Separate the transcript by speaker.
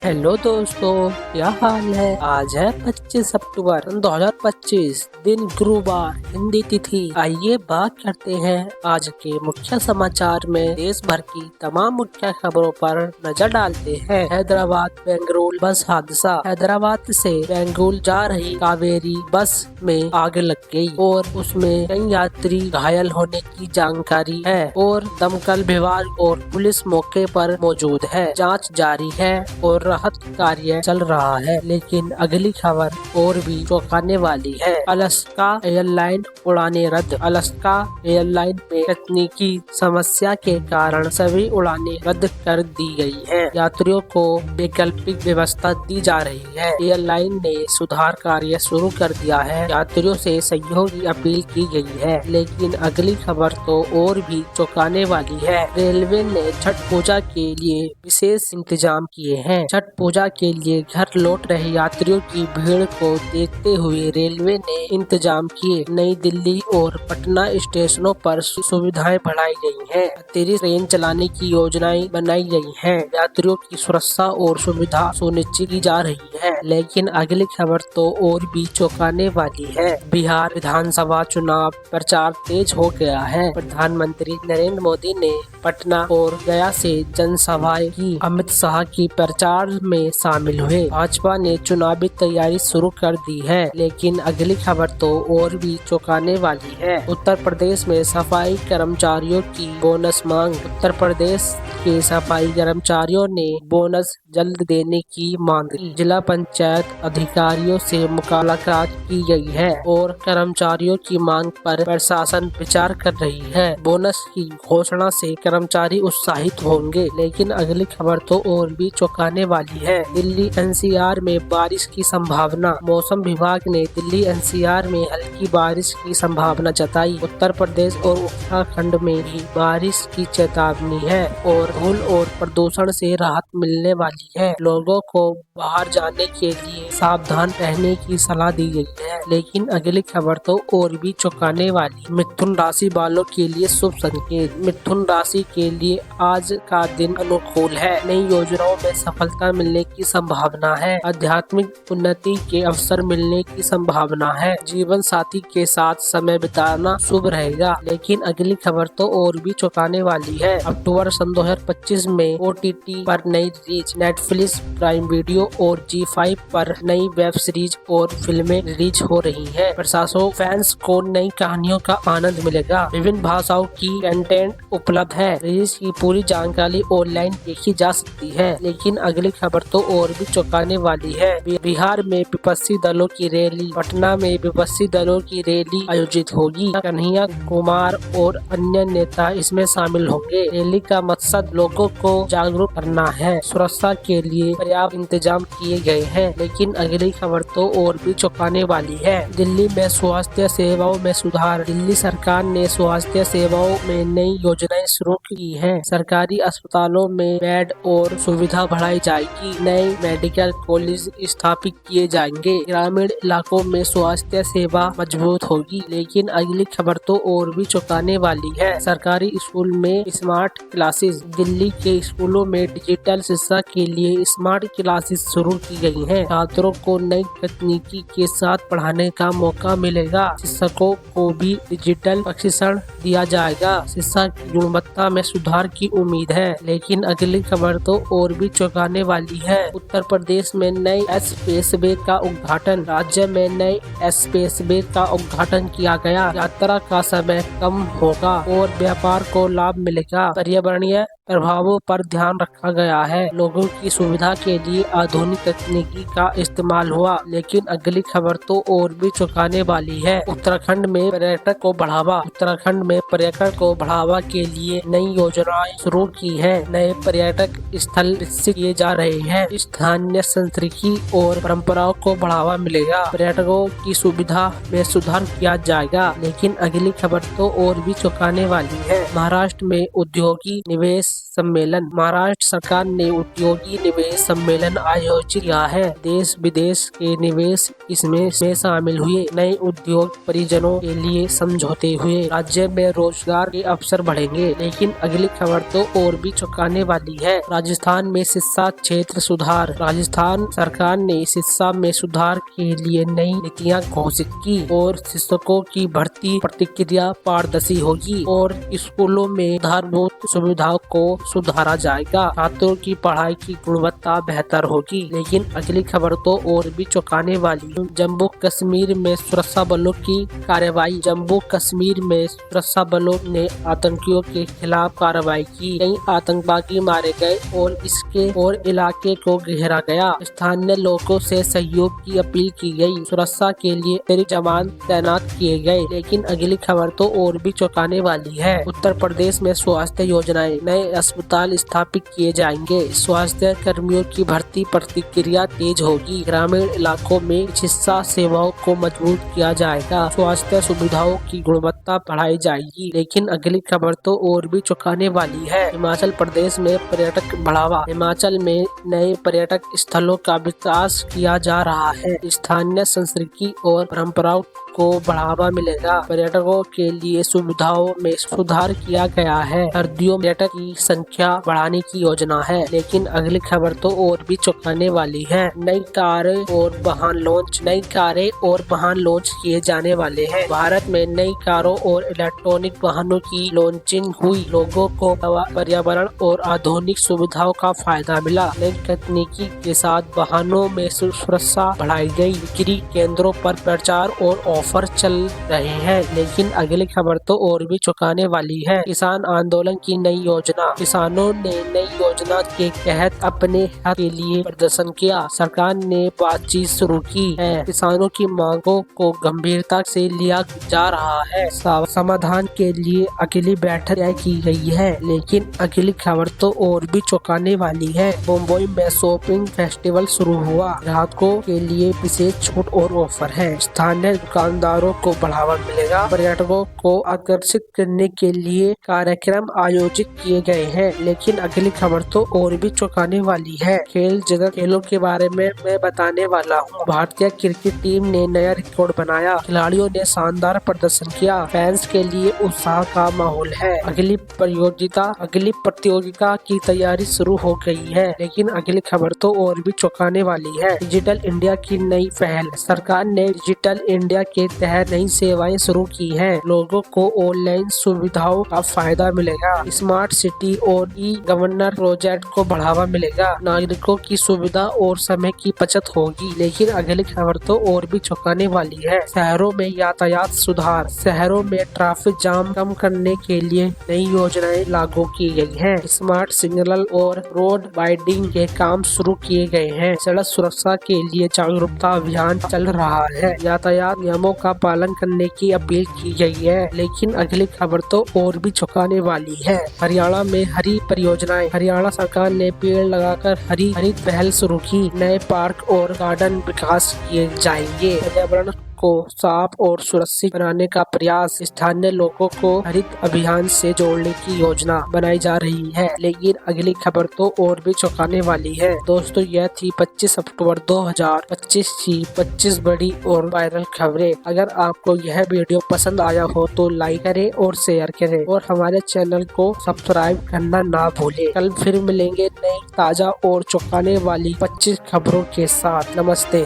Speaker 1: Hello दोस्तों, क्या हाल है। आज है 25 अक्टूबर 2025, दिन गुरुवार, हिंदी तिथि। आइए बात करते हैं आज के मुख्य समाचार में देश भर की तमाम मुख्य खबरों पर नजर डालते हैं। हैदराबाद बेंगलुरु बस हादसा। हैदराबाद से बेंगलुरु जा रही कावेरी बस में आग लग गई और उसमें कई यात्री घायल होने की जानकारी है और दमकल विभाग और पुलिस मौके पर मौजूद है। जाँच जारी है और राहत कार्य चल रहा है। लेकिन अगली खबर और भी चौंकाने वाली है। अलास्का एयरलाइन उड़ानें रद्द। अलास्का एयरलाइन में तकनीकी समस्या के कारण सभी उड़ानें रद्द कर दी गई हैं। यात्रियों को वैकल्पिक व्यवस्था दी जा रही है। एयरलाइन ने सुधार कार्य शुरू कर दिया है। यात्रियों से सहयोग की अपील की गई है। लेकिन अगली खबर तो और भी चौंकाने वाली है। रेलवे ने छठ पूजा के लिए विशेष इंतजाम किए हैं। छठ पूजा के लिए घर लौट रहे यात्रियों की भीड़ को देखते हुए रेलवे ने इंतजाम किए। नई दिल्ली और पटना स्टेशनों पर सुविधाएं बढ़ाई गई हैं। अतिरिक्त ट्रेन चलाने की योजनाएं बनाई गई हैं। यात्रियों की सुरक्षा और सुविधा सुनिश्चित की जा रही है। लेकिन अगली खबर तो और भी चौंकाने वाली है। बिहार विधानसभा चुनाव प्रचार तेज हो गया है। प्रधानमंत्री नरेंद्र मोदी ने पटना और गया से जनसभाएं की। अमित शाह की प्रचार में शामिल हुए। भाजपा ने चुनावी तैयारी शुरू कर दी है। लेकिन अगली खबर तो और भी चौंकाने वाली है। उत्तर प्रदेश में सफाई कर्मचारियों की बोनस मांग। उत्तर प्रदेश के सफाई कर्मचारियों ने बोनस जल्द देने की मांग की। जिला पंचायत अधिकारियों से मुलाकात की गई है और कर्मचारियों की मांग पर प्रशासन विचार कर रही है। बोनस की घोषणा से कर्मचारी उत्साहित होंगे। लेकिन अगली खबर तो और भी चौंकाने वाली है। दिल्ली एनसीआर में बारिश की संभावना। मौसम विभाग ने दिल्ली एनसीआर में हल्की बारिश की संभावना जताई। उत्तर प्रदेश और उत्तराखंड में भी बारिश की चेतावनी है और धूल और प्रदूषण से राहत मिलने वाली है। लोगों को बाहर जाने के लिए सावधान रहने की सलाह दी गई है। लेकिन अगली खबर तो और भी चौंकाने वाली। मिथुन राशि वालों के लिए शुभ संकेत। मिथुन राशि के लिए आज का दिन अनुकूल है। नई योजनाओं में सफलता मिलने की संभावना है। आध्यात्मिक उन्नति के अवसर मिलने की संभावना है। जीवन साथी के साथ समय बिताना शुभ रहेगा। लेकिन अगली खबर तो और भी चौंकाने वाली है। अक्टूबर सन 2025 में OTT पर नई रिलीज। नेटफ्लिक्स, प्राइम वीडियो और G5 पर नई वेब सीरीज और फिल्में रिलीज हो रही हैं। प्रशासन फैंस को नई कहानियों का आनंद मिलेगा। विभिन्न भाषाओं की कंटेंट उपलब्ध है। रिलीज की पूरी जानकारी ऑनलाइन देखी जा सकती है। लेकिन अगली खबर तो और भी चौंकाने वाली है। बिहार में विपक्षी दलों की रैली। पटना में विपक्षी दलों की रैली आयोजित होगी। कन्हैया कुमार और अन्य नेता इसमें शामिल होंगे। रैली का मकसद लोगों को जागरूक करना है। सुरक्षा के लिए पर्याप्त इंतजाम किए गए हैं। लेकिन अगली खबर तो और भी चौंकाने वाली है। दिल्ली में स्वास्थ्य सेवाओं में सुधार। दिल्ली सरकार ने स्वास्थ्य सेवाओं में नई योजनाएं शुरू की हैं। सरकारी अस्पतालों में बेड और सुविधा बढ़ाई जाएगी। नए मेडिकल कॉलेज स्थापित किए जाएंगे। ग्रामीण इलाकों में स्वास्थ्य सेवा मजबूत होगी। लेकिन अगली खबर तो और भी चौंकाने वाली है। सरकारी स्कूल में स्मार्ट क्लासेस। दिल्ली के स्कूलों में डिजिटल शिक्षा के लिए स्मार्ट क्लासेस शुरू की गई हैं। छात्रों को नई तकनीकी के साथ पढ़ाने का मौका मिलेगा। शिक्षकों को भी डिजिटल प्रशिक्षण दिया जाएगा। शिक्षा की गुणवत्ता में सुधार की उम्मीद है। लेकिन अगली खबर तो और भी चौंकाने वाली है। उत्तर प्रदेश में नए एक्सप्रेसवे का उद्घाटन। राज्य में नए एक्सप्रेसवे का उद्घाटन किया गया। यात्रा का समय कम होगा और व्यापार को लाभ मिलेगा। पर्यावरणीय प्रभावों पर ध्यान रखा गया है। लोगों की सुविधा के लिए आधुनिक तकनीकी का इस्तेमाल हुआ। लेकिन अगली खबर तो और भी चौंकाने वाली है। उत्तराखंड में पर्यटक को बढ़ावा। उत्तराखंड में पर्यटन को बढ़ावा के लिए नई योजनाएं शुरू की है। नए पर्यटक स्थल विकसित किए जा रहे हैं। स्थानीय संस्कृति और परंपराओं को बढ़ावा मिलेगा। पर्यटकों की सुविधा में सुधार किया जाएगा। लेकिन अगली खबर तो और भी चौंकाने वाली है। महाराष्ट्र में उद्योगी निवेश सम्मेलन। महाराष्ट्र सरकार ने उद्योगी निवेश सम्मेलन आयोजित किया है। देश विदेश के निवेश इसमें शामिल हुए। नए उद्योग परियोजनाओं के लिए समझौते हुए। राज्य में रोजगार के अवसर बढ़ेंगे। लेकिन अगली खबर तो और भी चौंकाने वाली है। राजस्थान में शिक्षा क्षेत्र सुधार। राजस्थान सरकार ने शिक्षा में सुधार के लिए नई नीतियां घोषित की और शिक्षकों की भर्ती प्रक्रिया पारदर्शी होगी और स्कूलों में आधारभूत सुविधाओं को सुधारा जाएगा। छात्रों की पढ़ाई की गुणवत्ता बेहतर होगी। लेकिन अगली खबर तो और भी चौंकाने वाली है। जम्मू कश्मीर में सुरक्षा बलों की कार्रवाई। जम्मू कश्मीर में सुरक्षा बलों ने आतंकियों के खिलाफ कार्रवाई की। कई आतंकवादी मारे गए और इलाके को घेरा गया। स्थानीय लोगों से सहयोग की अपील की गई। सुरक्षा के लिए अतिरिक्त जवान तैनात किए गए। लेकिन अगली खबर तो और भी चौंकाने वाली है। उत्तर प्रदेश में स्वास्थ्य योजनाएं। नए अस्पताल स्थापित किए जाएंगे। स्वास्थ्य कर्मियों की भर्ती प्रक्रिया तेज होगी। ग्रामीण इलाकों में चिकित्सा सेवाओं को मजबूत किया जाएगा। स्वास्थ्य सुविधाओं की गुणवत्ता बढ़ाई जाएगी। लेकिन अगली खबर तो और भी चौंकाने वाली है। हिमाचल प्रदेश में पर्यटक बढ़ावा। हिमाचल में नए पर्यटक स्थलों का विकास किया जा रहा है। स्थानीय संस्कृति और परंपराओं को बढ़ावा मिलेगा। पर्यटकों के लिए सुविधाओं में सुधार किया गया है। सर्दियों में पर्यटक की संख्या बढ़ाने की योजना है। लेकिन अगली खबर तो और भी चौंकाने वाली है। नई कारें और वाहन लॉन्च किए जाने वाले हैं। भारत में नई कारों और इलेक्ट्रॉनिक वाहनों की लॉन्चिंग हुई। लोगों को पर्यावरण और आधुनिक सुविधाओं का फायदा मिला। नई तकनीकी के साथ वाहनों में सुरक्षा बढ़ाई गई। बिक्री केंद्रों पर प्रचार और ऑफर चल रहे हैं। लेकिन अगली खबर तो और भी चौंकाने वाली है। किसान आंदोलन की नई योजना। किसानों ने नई योजना के तहत अपने हक के लिए प्रदर्शन किया। सरकार ने बातचीत शुरू की है। किसानों की मांगों को गंभीरता से लिया जा रहा है। समाधान के लिए अगली बैठक तय की गई है। लेकिन अगली खबर तो और भी चौंकाने वाली है। मुंबई में शॉपिंग फेस्टिवल शुरू हुआ। ग्राहकों के लिए विशेष छूट और ऑफर है। स्थानीय दुकानदारों को बढ़ावा मिलेगा। पर्यटकों को आकर्षित करने के लिए कार्यक्रम आयोजित किए गए हैं। लेकिन अगली खबर तो और भी चौंकाने वाली है। खेल जगत खेलों के बारे में मैं बताने वाला हूँ। भारतीय क्रिकेट टीम ने नया रिकॉर्ड बनाया। खिलाड़ियों ने शानदार प्रदर्शन किया। फैंस के लिए उत्साह का माहौल है। अगली प्रतियोगिता की तैयारी शुरू हो गई है। लेकिन अगली खबर तो और भी चौंकाने वाली है। डिजिटल इंडिया की नई पहल। सरकार ने डिजिटल इंडिया के तहत नई सेवाएं शुरू की हैं। लोगों को ऑनलाइन सुविधाओं का फायदा मिलेगा। स्मार्ट सिटी और ई गवर्नर प्रोजेक्ट को बढ़ावा मिलेगा। नागरिकों की सुविधा और समय की बचत होगी। लेकिन अगली खबर तो और भी चौंकाने वाली है। शहरों में यातायात सुधार। शहरों में ट्रैफिक जाम कम करने के लिए नई योजनाएं लागू की गई हैं। स्मार्ट सिग्नल और रोड वाइडनिंग के काम शुरू किए गए हैं। सड़क सुरक्षा के लिए जागरूकता अभियान चल रहा है। यातायात नियमों का पालन करने की अपील की गई है। लेकिन अगली खबर तो और भी चौंकाने वाली है। हरियाणा में हरी परियोजनाएं। हरियाणा सरकार ने पेड़ लगाकर हरित पहल शुरू की। नए पार्क और गार्डन विकास किए जाएंगे। पर्यावरण को साफ और सुरक्षित बनाने का प्रयास। स्थानीय लोगों को हरित अभियान से जोड़ने की योजना बनाई जा रही है। लेकिन अगली खबर तो और भी चौंकाने वाली है। दोस्तों, यह थी 25 अक्टूबर 2025 की 25 बड़ी और वायरल खबरें। अगर आपको यह वीडियो पसंद आया हो तो लाइक करें और शेयर करें और हमारे चैनल को सब्सक्राइब करना ना भूलें। कल फिर मिलेंगे नई ताजा और चौंकाने वाली 25 खबरों के साथ। नमस्ते।